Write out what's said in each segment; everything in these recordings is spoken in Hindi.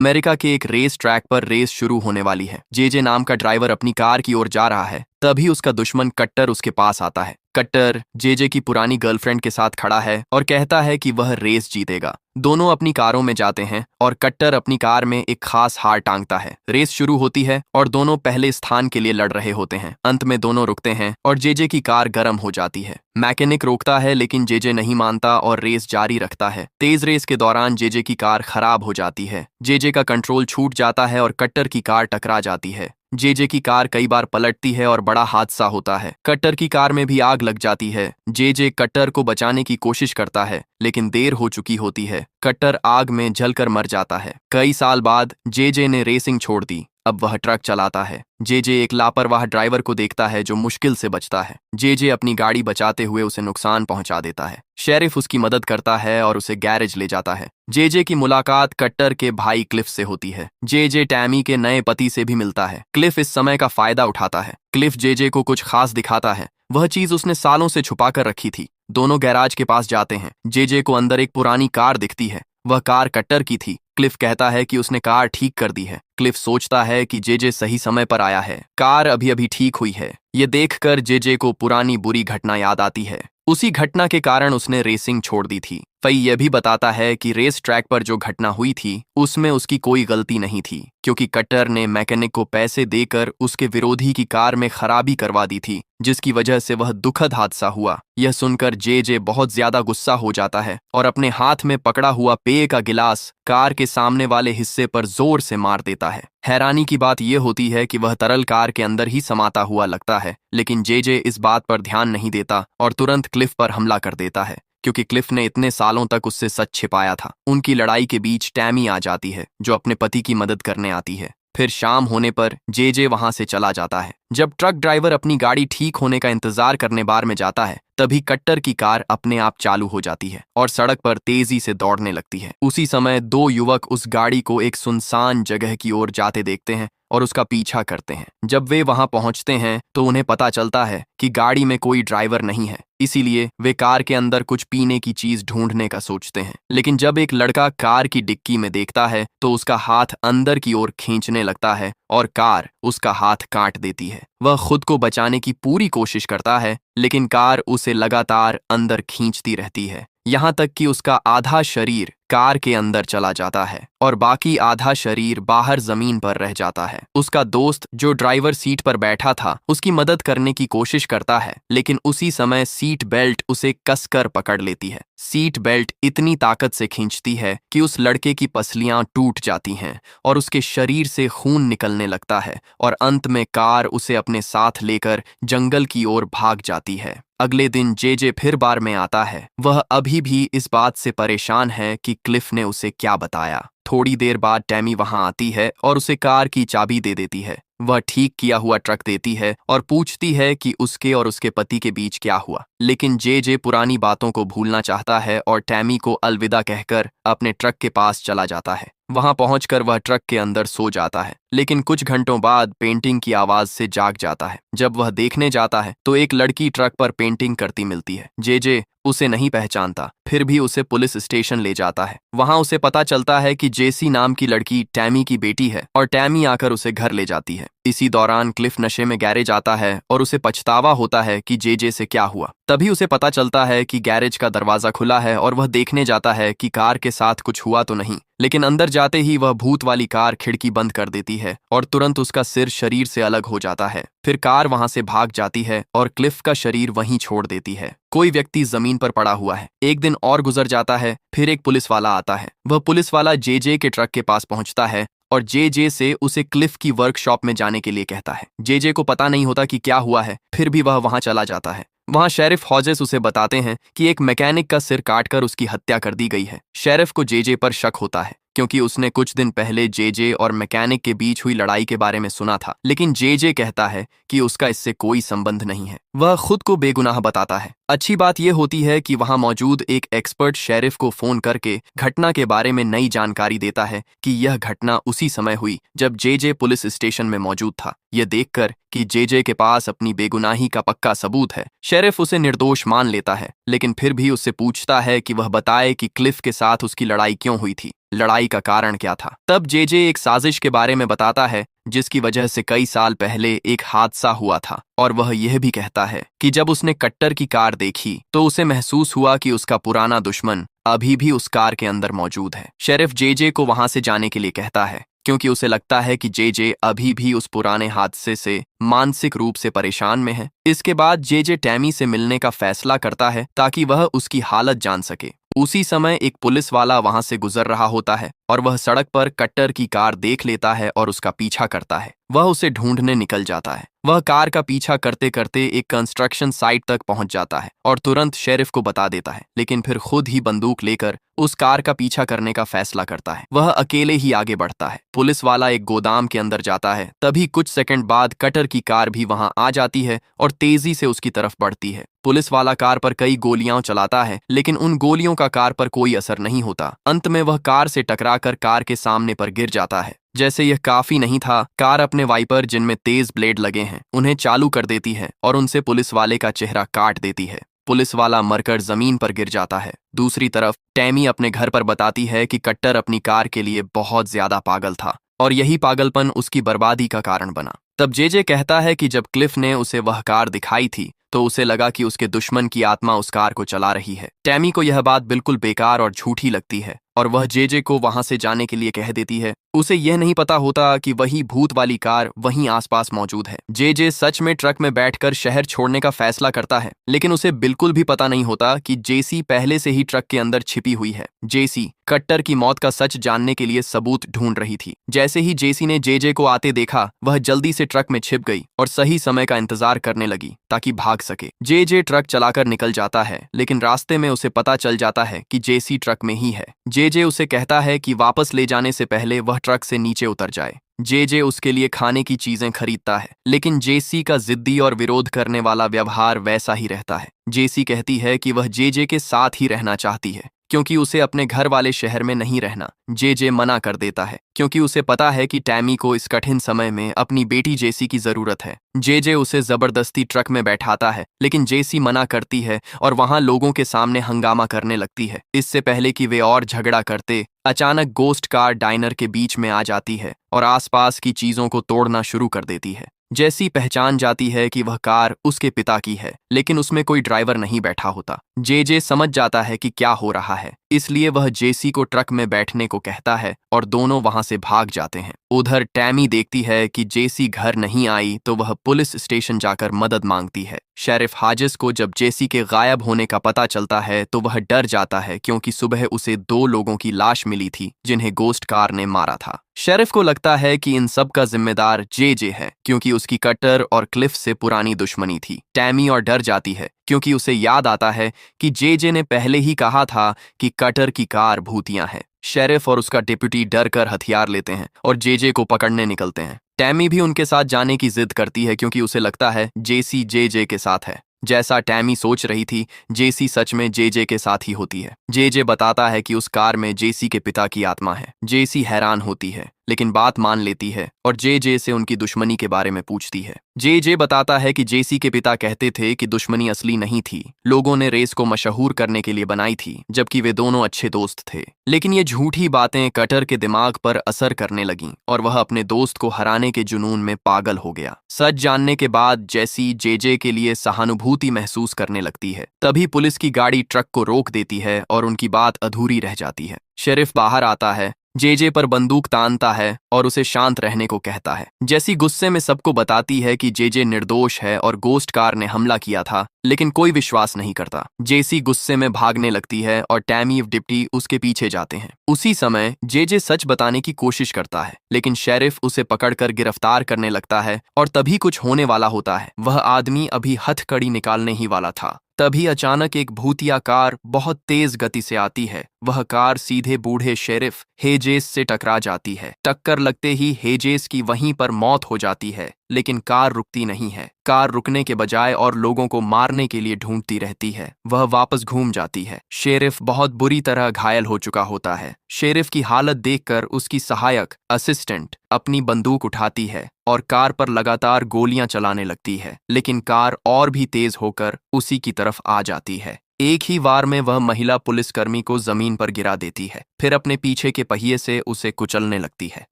अमेरिका के एक रेस ट्रैक पर रेस शुरू होने वाली है। जेजे नाम का ड्राइवर अपनी कार की ओर जा रहा है, तभी उसका दुश्मन कट्टर उसके पास आता है। कट्टर जेजे की पुरानी गर्लफ्रेंड के साथ खड़ा है और कहता है कि वह रेस जीतेगा। दोनों अपनी कारों में जाते हैं और कट्टर अपनी कार में एक खास हार टांगता है। रेस शुरू होती है और दोनों पहले स्थान के लिए लड़ रहे होते हैं। अंत में दोनों रुकते हैं और जेजे की कार गर्म हो जाती है। मैकेनिक रोकता है लेकिन जेजे नहीं मानता और रेस जारी रखता है। तेज रेस के दौरान जेजे की कार खराब हो जाती है। जेजे का कंट्रोल छूट जाता है और कट्टर की कार टकरा जाती है। जेजे की कार कई बार पलटती है और बड़ा हादसा होता है। कट्टर की कार में भी आग लग जाती है। जेजे कट्टर को बचाने की कोशिश करता है लेकिन देर हो चुकी होती है। कट्टर आग में जलकर मर जाता है। कई साल बाद जेजे ने रेसिंग छोड़ दी। अब वह ट्रक चलाता है। जेजे एक लापरवाह ड्राइवर को देखता है जो मुश्किल से बचता है। जेजे अपनी गाड़ी बचाते हुए उसे नुकसान पहुंचा देता है। शेरिफ उसकी मदद करता है और उसे गैरेज ले जाता है। जेजे की मुलाकात कट्टर के भाई क्लिफ से होती है। जेजे टैमी के नए पति से भी मिलता है। क्लिफ इस समय का फायदा उठाता है। क्लिफ जेजे को कुछ खास दिखाता है, वह चीज उसने सालों से छुपा कर रखी थी। दोनों गैराज के पास जाते हैं। जेजे को अंदर एक पुरानी कार दिखती है। वह कार कट्टर की थी। क्लिफ कहता है कि उसने कार ठीक कर दी है। क्लिफ सोचता है कि जेजे सही समय पर आया है, कार अभी अभी ठीक हुई है। ये देखकर जेजे को पुरानी बुरी घटना याद आती है। उसी घटना के कारण उसने रेसिंग छोड़ दी थी। फई यह भी बताता है कि रेस ट्रैक पर जो घटना हुई थी उसमें उसकी कोई गलती नहीं थी, क्योंकि कट्टर ने मैकेनिक को पैसे देकर उसके विरोधी की कार में खराबी करवा दी थी, जिसकी वजह से वह दुखद हादसा हुआ। यह सुनकर जेजे बहुत ज्यादा गुस्सा हो जाता है और अपने हाथ में पकड़ा हुआ पेय का गिलास कार के सामने वाले हिस्से पर जोर से मार देता है। हैरानी की बात यह होती है कि वह तरल कार के अंदर ही समाता हुआ लगता है, लेकिन जेजे इस बात पर ध्यान नहीं देता और तुरंत क्लिफ पर हमला कर देता है, क्योंकि क्लिफ ने इतने सालों तक उससे सच छिपाया था। उनकी लड़ाई के बीच टैमी आ जाती है, जो अपने पति की मदद करने आती है। फिर शाम होने पर जेजे वहां से चला जाता है। जब ट्रक ड्राइवर अपनी गाड़ी ठीक होने का इंतजार करने बार में जाता है, तभी कट्टर की कार अपने आप चालू हो जाती है और सड़क पर तेजी से दौड़ने लगती है। उसी समय दो युवक उस गाड़ी को एक सुनसान जगह की ओर जाते देखते हैं और उसका पीछा करते हैं। जब वे वहां पहुंचते हैं तो उन्हें पता चलता है कि गाड़ी में कोई ड्राइवर नहीं है, इसीलिए वे कार के अंदर कुछ पीने की चीज ढूंढने का सोचते हैं। लेकिन जब एक लड़का कार की डिक्की में देखता है तो उसका हाथ अंदर की ओर खींचने लगता है और कार उसका हाथ काट देती है। वह खुद को बचाने की पूरी कोशिश करता है, लेकिन कार उसे लगातार अंदर खींचती रहती है, यहाँ तक कि उसका आधा शरीर कार के अंदर चला जाता है और बाकी आधा शरीर बाहर जमीन पर रह जाता है। उसका दोस्त जो ड्राइवर सीट पर बैठा था उसकी मदद करने की कोशिश करता है, लेकिन उसी समय सीट बेल्ट उसे कसकर पकड़ लेती है। सीट बेल्ट इतनी ताकत से खींचती है कि उस लड़के की पसलियां टूट जाती हैं और उसके शरीर से खून निकलने लगता है और अंत में कार उसे अपने साथ लेकर जंगल की ओर भाग जाती है। अगले दिन जेजे फिर बार में आता है। वह अभी भी इस बात से परेशान है कि क्लिफ ने उसे क्या बताया। थोड़ी देर बाद टैमी वहां आती है और उसे कार की चाबी दे देती है। वह ठीक किया हुआ ट्रक देती है और पूछती है कि उसके और उसके पति के बीच क्या हुआ, लेकिन जेजे पुरानी बातों को भूलना चाहता है और टैमी को अलविदा कहकर अपने ट्रक के पास चला जाता है। वहां पहुंचकर वह ट्रक के अंदर सो जाता है, लेकिन कुछ घंटों बाद पेंटिंग की आवाज से जाग जाता है। जब वह देखने जाता है तो एक लड़की ट्रक पर पेंटिंग करती मिलती है। जेजे उसे नहीं पहचानता, फिर भी उसे पुलिस स्टेशन ले जाता है। वहां उसे पता चलता है कि जेसी नाम की लड़की टैमी की बेटी है और टैमी आकर उसे घर ले जाती है। इसी दौरान क्लिफ नशे में गैरेज आता है और उसे पछतावा होता है कि जेजे से क्या हुआ। तभी उसे पता चलता है कि गैरेज का दरवाजा खुला है और वह देखने जाता है कि कार के साथ कुछ हुआ तो नहीं, लेकिन अंदर जाते ही वह भूत वाली कार खिड़की बंद कर देती है और तुरंत उसका सिर शरीर से अलग हो जाता है। फिर कार वहां से भाग जाती है और क्लिफ का शरीर वहीं छोड़ देती है। कोई व्यक्ति जमीन पर पड़ा हुआ है। एक दिन और गुजर जाता है। फिर एक पुलिस वाला आता है। वह पुलिस वाला जेजे के ट्रक के पास पहुंचता है और जेजे से उसे क्लिफ की वर्कशॉप में जाने के लिए कहता है। जेजे को पता नहीं होता कि क्या हुआ है, फिर भी वह वहां चला जाता है। वहां शेरिफ हॉजेस उसे बताते हैं कि एक मैकेनिक का सिर काटकर उसकी हत्या कर दी गई है। शेरिफ को जेजे पर शक होता है, क्योंकि उसने कुछ दिन पहले जेजे और मैकेनिक के बीच हुई लड़ाई के बारे में सुना था, लेकिन जेजे कहता है कि उसका इससे कोई संबंध नहीं है। वह खुद को बेगुनाह बताता है। अच्छी बात यह होती है कि वहां मौजूद एक एक्सपर्ट शेरिफ को फोन करके घटना के बारे में नई जानकारी देता है कि यह घटना उसी समय हुई जब जेजे पुलिस स्टेशन में मौजूद था। यह देखकर कि जेजे के पास अपनी बेगुनाही का पक्का सबूत है, शेरिफ उसे निर्दोष मान लेता है, लेकिन फिर भी उससे पूछता है कि वह बताए कि क्लिफ के साथ उसकी लड़ाई क्यों हुई थी। लड़ाई का कारण क्या था। तब जेजे एक साजिश के बारे में बताता है जिसकी वजह से कई साल पहले एक हादसा हुआ था, और वह यह भी कहता है कि जब उसने कट्टर की कार देखी तो उसे महसूस हुआ कि उसका पुराना दुश्मन अभी भी उस कार के अंदर मौजूद है। शेरिफ जेजे को वहां से जाने के लिए कहता है क्योंकि उसे लगता है कि जेजे अभी भी उस पुराने हादसे से मानसिक रूप से परेशान में है। इसके बाद जेजे टैमी से मिलने का फैसला करता है ताकि वह उसकी हालत जान सके। उसी समय एक पुलिस वाला वहां से गुजर रहा होता है और वह सड़क पर कट्टर की कार देख लेता है और उसका पीछा करता है। वह उसे ढूंढने निकल जाता है। वह कार का पीछा करते करते एक कंस्ट्रक्शन साइट तक पहुंच जाता है और तुरंत शेरिफ को बता देता है, लेकिन फिर खुद ही बंदूक लेकर उस कार का पीछा करने का फैसला करता है। वह अकेले ही आगे बढ़ता है। पुलिस वाला एक गोदाम के अंदर जाता है। तभी कुछ सेकंड बाद कट्टर की कार भी वहां आ जाती है और तेजी से उसकी तरफ बढ़ती है। पुलिस वाला कार पर कई गोलियां चलाता है, लेकिन उन गोलियों का कार पर कोई असर नहीं होता। अंत में वह कार से टकराकर कार के सामने पर गिर जाता है। जैसे यह काफी नहीं था, कार अपने वाइपर जिनमें तेज ब्लेड लगे हैं उन्हें चालू कर देती है और उनसे पुलिस वाले का चेहरा काट देती है। पुलिस वाला मरकर जमीन पर गिर जाता है। दूसरी तरफ टैमी अपने घर पर बताती है कि कट्टर अपनी कार के लिए बहुत ज्यादा पागल था और यही पागलपन उसकी बर्बादी का कारण बना। तब जेजे कहता है कि जब क्लिफ ने उसे वह कार दिखाई थी तो उसे लगा कि उसके दुश्मन की आत्मा उस कार को चला रही है। टैमी को यह बात बिल्कुल बेकार और झूठी लगती है और वह जेजे को वहां से जाने के लिए कह देती है। उसे यह नहीं पता होता कि वही भूत वाली कार वहीं आसपास मौजूद है। जेजे सच में ट्रक में बैठकर शहर छोड़ने का फैसला करता है, लेकिन उसे बिल्कुल भी पता नहीं होता कि जेसी पहले से ही ट्रक के अंदर छिपी हुई है। जेसी कट्टर की मौत का सच जानने के लिए सबूत ढूंढ रही थी। जैसे ही जेसी ने जेजे को आते देखा, वह जल्दी से ट्रक में छिप गई और सही समय का इंतजार करने लगी ताकि भाग सके। जेजे ट्रक चलाकर निकल जाता है, लेकिन रास्ते में उसे पता चल जाता है कि जेसी ट्रक में ही है। जेजे उसे कहता है कि वापस ले जाने से पहले वह ट्रक से नीचे उतर जाए। जेजे उसके लिए खाने की चीजें खरीदता है, लेकिन जेसी का जिद्दी और विरोध करने वाला व्यवहार वैसा ही रहता है। जेसी कहती है कि वह जेजे के साथ ही रहना चाहती है क्योंकि उसे अपने घर वाले शहर में नहीं रहना। जेजे मना कर देता है क्योंकि उसे पता है कि टैमी को इस कठिन समय में अपनी बेटी जेसी की जरूरत है। जेजे उसे जबरदस्ती ट्रक में बैठाता है, लेकिन जेसी मना करती है और वहां लोगों के सामने हंगामा करने लगती है। इससे पहले कि वे और झगड़ा करते, अचानक गोस्ट कार डाइनर के बीच में आ जाती है और आसपास की चीजों को तोड़ना शुरू कर देती है। जेसी पहचान जाती है कि वह कार उसके पिता की है, लेकिन उसमें कोई ड्राइवर नहीं बैठा होता। जेजे समझ जाता है कि क्या हो रहा है, इसलिए वह जेसी को ट्रक में बैठने को कहता है और दोनों वहां से भाग जाते हैं। उधर टैमी देखती है कि जेसी घर नहीं आई तो वह पुलिस स्टेशन जाकर मदद मांगती है। शेरिफ हाजिस को जब जेसी के गायब होने का पता चलता है तो वह डर जाता है क्योंकि सुबह उसे 2 लोगों की लाश मिली थी जिन्हें गोस्ट कार ने मारा था। शेरिफ को लगता है कि इन सब का जिम्मेदार जेजे है क्योंकि उसकी कट्टर और क्लिफ से पुरानी दुश्मनी थी। टैमी और डर जाती है क्योंकि उसे याद आता है कि जेजे ने पहले ही कहा था कि कट्टर की कार भूतियां हैं। शेरिफ और उसका डिप्यूटी डर कर हथियार लेते हैं और जेजे को पकड़ने निकलते हैं। टैमी भी उनके साथ जाने की जिद करती है क्योंकि उसे लगता है जेसी जेजे के साथ है। जैसा टैमी सोच रही थी, जेसी सच में जेजे के साथ ही होती है। जेजे बताता है कि उस कार में जेसी के पिता की आत्मा है। जेसी हैरान होती है, लेकिन बात मान लेती है और जेजे से उनकी दुश्मनी के बारे में पूछती है। जेजे बताता है कि जेसी के पिता कहते थे कि दुश्मनी असली नहीं थी, लोगों ने रेस को मशहूर करने के लिए बनाई थी, जबकि वे दोनों अच्छे दोस्त थे। लेकिन ये झूठी बातें कटर के दिमाग पर असर करने लगीं और वह अपने दोस्त को हराने के जुनून में पागल हो गया। सच जानने के बाद जेसी जेजे के लिए सहानुभूति महसूस करने लगती है। तभी पुलिस की गाड़ी ट्रक को रोक देती है और उनकी बात अधूरी रह जाती है। शेरिफ बाहर आता है, जेजे पर बंदूक तानता है और उसे शांत रहने को कहता है। जेसी गुस्से में सबको बताती है कि जेजे निर्दोष है और गोस्ट कार ने हमला किया था, लेकिन कोई विश्वास नहीं करता। जेसी गुस्से में भागने लगती है और टैमी और डिप्टी उसके पीछे जाते हैं। उसी समय जेजे सच बताने की कोशिश करता है, लेकिन शेरिफ उसे पकड़कर गिरफ्तार करने लगता है और तभी कुछ होने वाला होता है। वह आदमी अभी हथकड़ी निकालने ही वाला था, तभी अचानक एक भूतिया कार बहुत तेज गति से आती है। वह कार सीधे बूढ़े शेरिफ हेजेस से टकरा जाती है। टक्कर लगते ही हेजेस की वहीं पर मौत हो जाती है, लेकिन कार रुकती नहीं है। कार रुकने के बजाय और लोगों को मारने के लिए ढूंढती रहती है। वह वापस घूम जाती है। शेरिफ बहुत बुरी तरह घायल हो चुका होता है। शेरिफ की हालत देखकर उसकी सहायक असिस्टेंट अपनी बंदूक उठाती है और कार पर लगातार गोलियां चलाने लगती है, लेकिन कार और भी तेज होकर उसी की तरफ आ जाती है। एक ही वार में वह महिला पुलिसकर्मी को जमीन पर गिरा देती है, फिर अपने पीछे के पहिए से उसे कुचलने लगती है।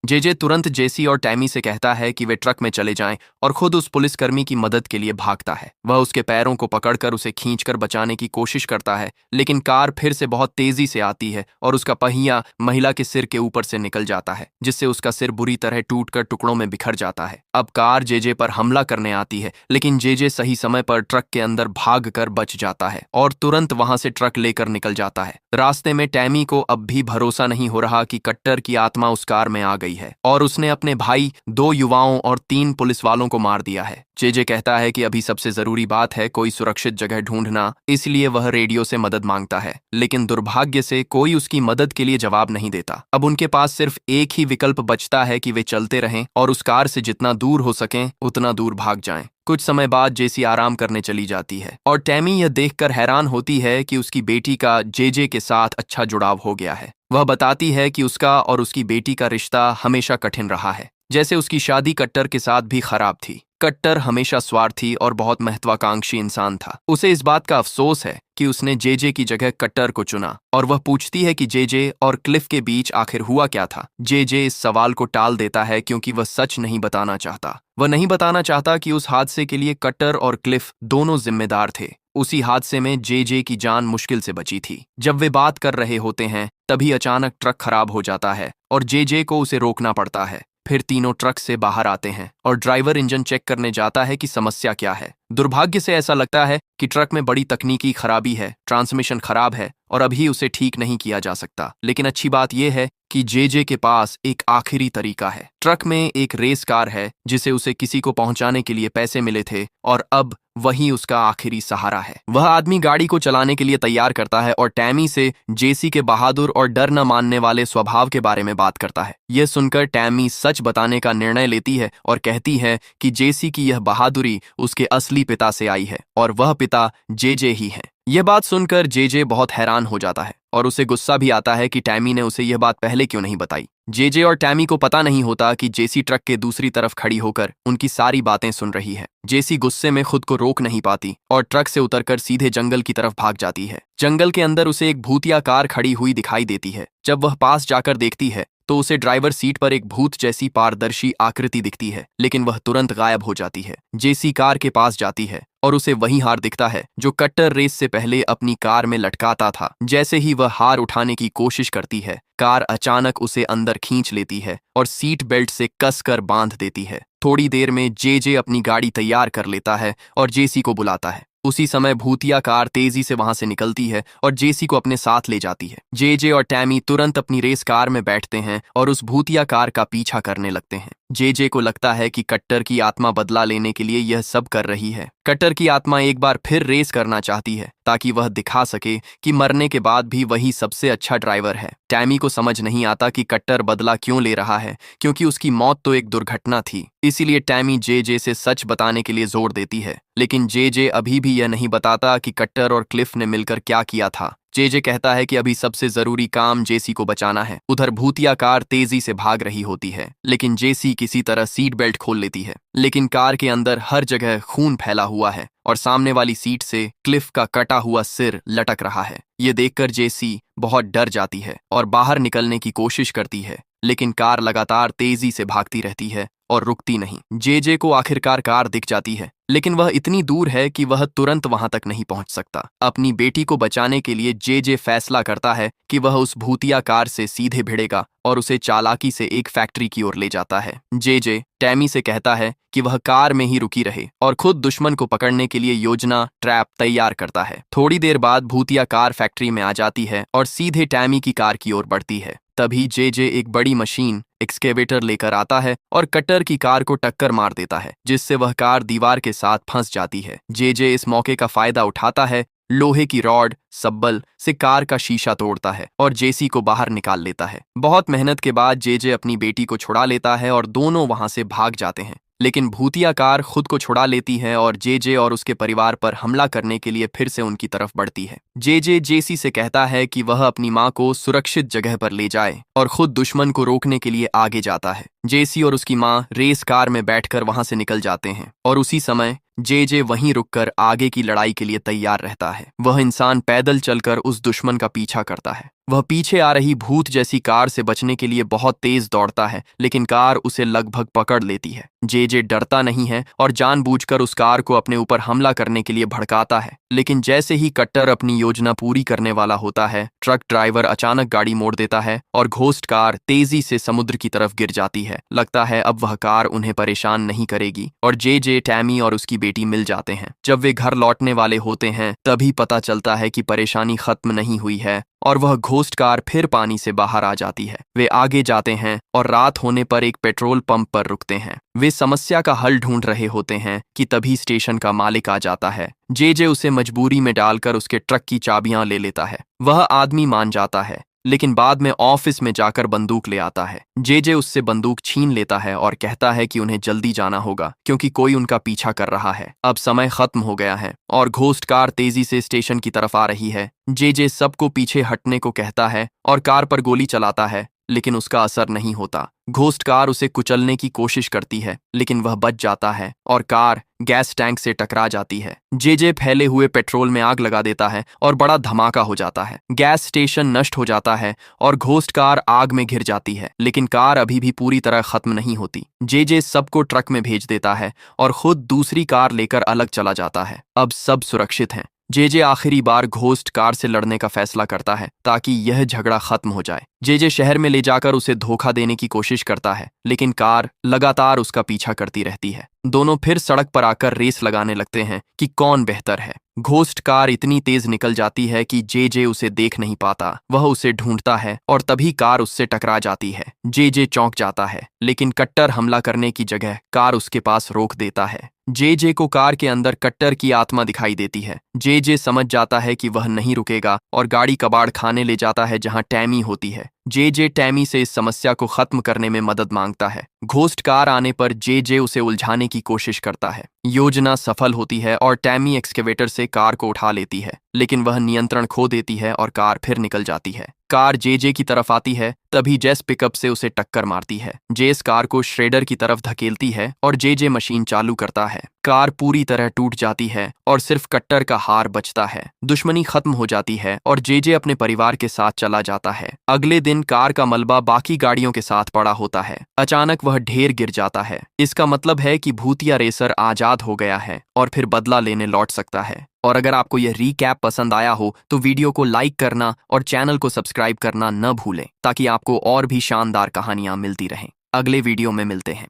जेजे तुरंत जेसी और टैमी से कहता है कि वे ट्रक में चले जाएं और खुद उस पुलिसकर्मी की मदद के लिए भागता है। वह उसके पैरों को पकड़कर उसे खींचकर बचाने की कोशिश करता है, लेकिन कार फिर से बहुत तेजी से आती है और उसका पहिया महिला के सिर के ऊपर से निकल जाता है, जिससे उसका सिर बुरी तरह टूटकर टुकड़ों में बिखर जाता है। अब कार जेजे पर हमला करने आती है, लेकिन जेजे सही समय पर ट्रक के अंदर भागकर बच जाता है और तुरंत वहां से ट्रक लेकर निकल जाता है। रास्ते में टैमी को अब भी भरोसा नहीं हो रहा कि कट्टर की आत्मा उस कार में आ गई है और उसने अपने भाई, 2 युवाओं और 3 पुलिस वालों को मार दिया है। जेजे कहता है कि अभी सबसे जरूरी बात है कोई सुरक्षित जगह ढूंढना, इसलिए वह रेडियो से मदद मांगता है, लेकिन दुर्भाग्य से कोई उसकी मदद के लिए जवाब नहीं देता। अब उनके पास सिर्फ एक ही विकल्प बचता है कि वे चलते रहें और उस कार से जितना दूर हो सकें उतना दूर भाग जाएं। कुछ समय बाद जेसी आराम करने चली जाती है और टैमी यह देखकर हैरान होती है कि उसकी बेटी का जेजे के साथ अच्छा जुड़ाव हो गया है। वह बताती है कि उसका और उसकी बेटी का रिश्ता हमेशा कठिन रहा है, जैसे उसकी शादी कट्टर के साथ भी खराब थी। कट्टर हमेशा स्वार्थी और बहुत महत्वाकांक्षी इंसान था। उसे इस बात का अफसोस है कि उसने जेजे की जगह कट्टर को चुना और वह पूछती है कि जेजे और क्लिफ के बीच आखिर हुआ क्या था। जेजे इस सवाल को टाल देता है क्योंकि वह सच नहीं बताना चाहता। वह नहीं बताना चाहता कि उस हादसे के लिए कट्टर और क्लिफ दोनों जिम्मेदार थे। उसी हादसे में जेजे की जान मुश्किल से बची थी। जब वे बात कर रहे होते हैं तभी अचानक ट्रक खराब हो जाता है और जेजे को उसे रोकना पड़ता है। फिर तीनों ट्रक से बाहर आते हैं और ड्राइवर इंजन चेक करने जाता है कि समस्या क्या है। दुर्भाग्य से ऐसा लगता है कि ट्रक में बड़ी तकनीकी खराबी है, ट्रांसमिशन खराब है और अभी उसे ठीक नहीं किया जा सकता। लेकिन अच्छी बात यह है कि जेजे के पास एक आखिरी तरीका है। ट्रक में एक रेस कार है जिसे उसे किसी को पहुंचाने के लिए पैसे मिले थे और अब वही उसका आखिरी सहारा है। वह आदमी गाड़ी को चलाने के लिए तैयार करता है और टैमी से जेसी के बहादुर और डर न मानने वाले स्वभाव के बारे में बात करता है। यह सुनकर टैमी सच बताने का निर्णय लेती है और कहती है कि जेसी की यह बहादुरी उसके असली पिता से आई है और वह पिता जेजे ही है। यह बात सुनकर जेजे बहुत हैरान हो जाता है और उसे गुस्सा भी आता है कि टैमी ने उसे यह बात पहले क्यों नहीं बताई। जेजे और टैमी को पता नहीं होता कि जेसी ट्रक के दूसरी तरफ खड़ी होकर उनकी सारी बातें सुन रही है। जेसी गुस्से में खुद को रोक नहीं पाती और ट्रक से उतरकर सीधे जंगल की तरफ भाग जाती है। जंगल के अंदर उसे एक भूतिया कार खड़ी हुई दिखाई देती है। जब वह पास जाकर देखती है तो उसे ड्राइवर सीट पर एक भूत जैसी पारदर्शी आकृति दिखती है, लेकिन वह तुरंत गायब हो जाती है। जेसी कार के पास जाती है और उसे वही हार दिखता है जो कट्टर रेस से पहले अपनी कार में लटकाता था। जैसे ही वह हार उठाने की कोशिश करती है, कार अचानक उसे अंदर खींच लेती है और सीट बेल्ट से कसकर बांध देती है। थोड़ी देर में जेजे अपनी गाड़ी तैयार कर लेता है और जेसी को बुलाता है। उसी समय भूतिया कार तेजी से वहां से निकलती है और जेसी को अपने साथ ले जाती है। जेजे और टैमी तुरंत अपनी रेस कार में बैठते हैं और उस भूतिया कार का पीछा करने लगते हैं। जेजे को लगता है कि कट्टर की आत्मा बदला लेने के लिए यह सब कर रही है। कट्टर की आत्मा एक बार फिर रेस करना चाहती है ताकि वह दिखा सके कि मरने के बाद भी वही सबसे अच्छा ड्राइवर है। टैमी को समझ नहीं आता कि कट्टर बदला क्यों ले रहा है, क्योंकि उसकी मौत तो एक दुर्घटना थी। इसीलिए टैमी जेजे से सच बताने के लिए जोर देती है, लेकिन जेजे अभी भी यह नहीं बताता कि कट्टर और क्लिफ ने मिलकर क्या किया था। जेजे कहता है कि अभी सबसे जरूरी काम जेसी को बचाना है। उधर भूतिया कार तेजी से भाग रही होती है, लेकिन जेसी किसी तरह सीट बेल्ट खोल लेती है। लेकिन कार के अंदर हर जगह खून फैला हुआ है और सामने वाली सीट से क्लिफ का कटा हुआ सिर लटक रहा है। ये देखकर जेसी बहुत डर जाती है और बाहर निकलने की कोशिश करती है, लेकिन कार लगातार तेजी से भागती रहती है और रुकती नहीं। जेजे को आखिरकार कार दिख जाती है, लेकिन वह इतनी दूर है कि वह तुरंत वहां तक नहीं पहुंच सकता। अपनी बेटी को बचाने के लिए जेजे फैसला करता है कि वह उस भूतिया कार से सीधे भिड़ेगा और उसे चालाकी से एक फैक्ट्री की ओर ले जाता है। जेजे टैमी से कहता है कि वह कार में ही रुकी रहे और खुद दुश्मन को पकड़ने के लिए योजना ट्रैप तैयार करता है। थोड़ी देर बाद भूतिया कार फैक्ट्री में आ जाती है और सीधे टैमी की कार की ओर बढ़ती है। तभी जेजे एक बड़ी मशीन एक्सकेवेटर लेकर आता है और कट्टर की कार को टक्कर मार देता है, जिससे वह कार दीवार के साथ फंस जाती है। जेजे इस मौके का फायदा उठाता है, लोहे की रॉड सब्बल से कार का शीशा तोड़ता है और जेसी को बाहर निकाल लेता है। बहुत मेहनत के बाद जेजे अपनी बेटी को छुड़ा लेता है और दोनों वहां से भाग जाते हैं। लेकिन भूतिया कार खुद को छुड़ा लेती है और जेजे और उसके परिवार पर हमला करने के लिए फिर से उनकी तरफ बढ़ती है। जेजे जेसी से कहता है कि वह अपनी मां को सुरक्षित जगह पर ले जाए और खुद दुश्मन को रोकने के लिए आगे जाता है। जेसी और उसकी मां रेस कार में बैठकर वहां से निकल जाते हैं और उसी समय जे वहीं रुककर आगे की लड़ाई के लिए तैयार रहता है। वह इंसान पैदल चलकर उस दुश्मन का पीछा करता है। वह पीछे आ रही भूत जैसी कार से बचने के लिए बहुत तेज दौड़ता है, लेकिन कार उसे लगभग पकड़ लेती है। जे डरता नहीं है और जानबूझकर उस कार को अपने ऊपर हमला करने के लिए भड़काता है, लेकिन जैसे ही कट्टर अपनी योजना पूरी करने वाला होता है, ट्रक ड्राइवर अचानक गाड़ी मोड़ देता है और घोस्ट कार तेजी से समुद्र की तरफ गिर जाती है। लगता है अब वह कार उन्हें परेशान नहीं करेगी और जे टैमी और उसकी बेटी मिल जाते हैं। जब वे घर लौटने वाले होते हैं तभी पता चलता है कि परेशानी खत्म नहीं हुई है और वह घोस्ट कार फिर पानी से बाहर आ जाती है। वे आगे जाते हैं और रात होने पर एक पेट्रोल पंप पर रुकते हैं। वे समस्या का हल ढूंढ रहे होते हैं कि तभी स्टेशन का मालिक आ जाता है। जे उसे मजबूरी में डालकर उसके ट्रक की चाबियां ले लेता है। वह आदमी मान जाता है, लेकिन बाद में ऑफिस में जाकर बंदूक ले आता है। जे उससे बंदूक छीन लेता है और कहता है कि उन्हें जल्दी जाना होगा क्योंकि कोई उनका पीछा कर रहा है। अब समय खत्म हो गया है और घोस्ट कार तेजी से स्टेशन की तरफ आ रही है। जे सबको पीछे हटने को कहता है और कार पर गोली चलाता है, लेकिन उसका असर नहीं होता। घोस्ट कार उसे कुचलने की कोशिश करती है, लेकिन वह बच जाता है और कार गैस टैंक से टकरा जाती है। जे फैले हुए पेट्रोल में आग लगा देता है और बड़ा धमाका हो जाता है। गैस स्टेशन नष्ट हो जाता है और घोस्ट कार आग में घिर जाती है, लेकिन कार अभी भी पूरी तरह खत्म नहीं होती। जे सबको ट्रक में भेज देता है और खुद दूसरी कार लेकर अलग चला जाता है। अब सब सुरक्षित हैं। जे आखिरी बार घोस्ट कार से लड़ने का फैसला करता है ताकि यह झगड़ा खत्म हो जाए। जे शहर में ले जाकर उसे धोखा देने की कोशिश करता है, लेकिन कार लगातार उसका पीछा करती रहती है। दोनों फिर सड़क पर आकर रेस लगाने लगते हैं कि कौन बेहतर है। घोस्ट कार इतनी तेज निकल जाती है कि जे उसे देख नहीं पाता। वह उसे ढूंढता है और तभी कार उससे टकरा जाती है। जे चौंक जाता है, लेकिन कट्टर हमला करने की जगह कार उसके पास रोक देता है। जे को कार के अंदर कट्टर की आत्मा दिखाई देती है। जे समझ जाता है कि वह नहीं रुकेगा और गाड़ी कबाड़ खाने ले जाता है जहां टैमी होती है। जे टैमी से इस समस्या को खत्म करने में मदद मांगता है। घोस्ट कार आने पर जे उसे उलझाने की कोशिश करता है। योजना सफल होती है और टैमी एक्सकेवेटर से कार को उठा लेती है, लेकिन वह नियंत्रण खो देती है और कार फिर निकल जाती है। कार जे की तरफ आती है, तभी जेस पिकअप से उसे टक्कर मारती है। जेस कार को श्रेडर की तरफ धकेलती है और जे मशीन चालू करता है। कार पूरी तरह टूट जाती है और सिर्फ कट्टर का हार बचता है। दुश्मनी खत्म हो जाती है और जे अपने परिवार के साथ चला जाता है। अगले दिन कार का मलबा बाकी गाड़ियों के साथ पड़ा होता है। अचानक वह ढेर गिर जाता है। इसका मतलब है कि भूतिया रेसर आजाद हो गया है और फिर बदला लेने लौट सकता है। और अगर आपको यह रीकैप पसंद आया हो तो वीडियो को लाइक करना और चैनल को सब्सक्राइब करना न भूलें, ताकि आपको और भी शानदार कहानियां मिलती रहें। अगले वीडियो में मिलते हैं।